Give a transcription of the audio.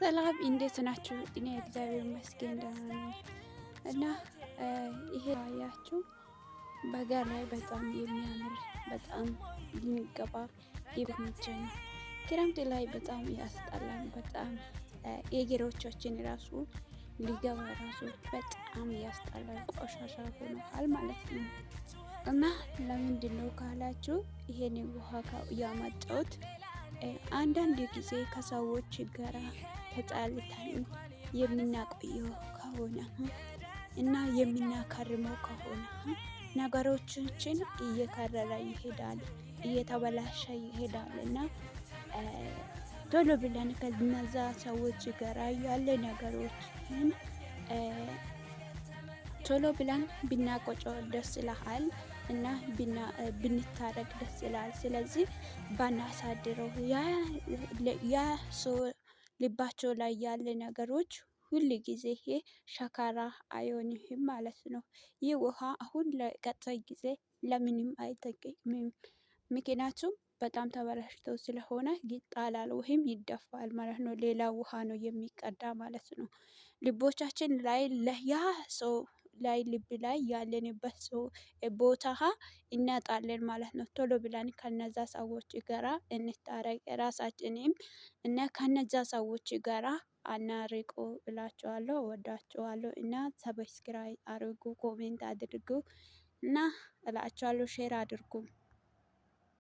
ሰላም እንዴት ናችሁ? እኔ እግዚአብሔር ይመስገን ደህና ነኝ። እና ይሄ ያያችሁ በጋ ላይ በጣም የሚያምር በጣም የሚገባ የሚመች ነው። ክረምት ላይ በጣም ያስጠላል። በጣም የእግሮቻችን ራሱ ሊገባ ራሱ በጣም ያስጠላል። ቆሻሻ ሆኗል ማለት ነው። እና ለምንድነው ካላችሁ ይሄን ውሃ ያመጣሁት አንዳንድ ጊዜ ከሰዎች ጋራ ተጣልተን የምናቆየው ከሆነ እና የምናከርመው ከሆነ ነገሮችን እየከረረ ይሄዳል፣ እየተበላሸ ይሄዳል እና ቶሎ ብለን ከነዛ ሰዎች ጋር ያለ ነገሮችን ቶሎ ብለን ብናቆጨው ደስ ይላል እና ብንታረቅ ደስ ይላል። ስለዚህ ባናሳድረው ያ ሰው ልባቸው ላይ ያለ ነገሮች ሁል ጊዜ ይሄ ሸካራ አይሆንም ማለት ነው። ይህ ውሃ አሁን ለቀጣይ ጊዜ ለምንም አይጠቅምም። ምክንያቱም በጣም ተበላሽቶ ስለሆነ ይጣላል ወይም ይደፋል ማለት ነው። ሌላ ውሃ ነው የሚቀዳ ማለት ነው። ልቦቻችን ላይ ያ ሰው ላይ ልብ ላይ ያለንበት ሰው ቦታ እናጣለን ማለት ነው። ቶሎ ብለን ከነዛ ሰዎች ጋራ እንታረቅ ራሳችንም እና ከነዛ ሰዎች ጋራ አናርቁ እላችኋለሁ። እወዳችኋለሁ እና ሰብስክራይብ አድርጉ፣ ኮሜንት አድርጉ እና እላችኋለሁ ሼር አድርጉ።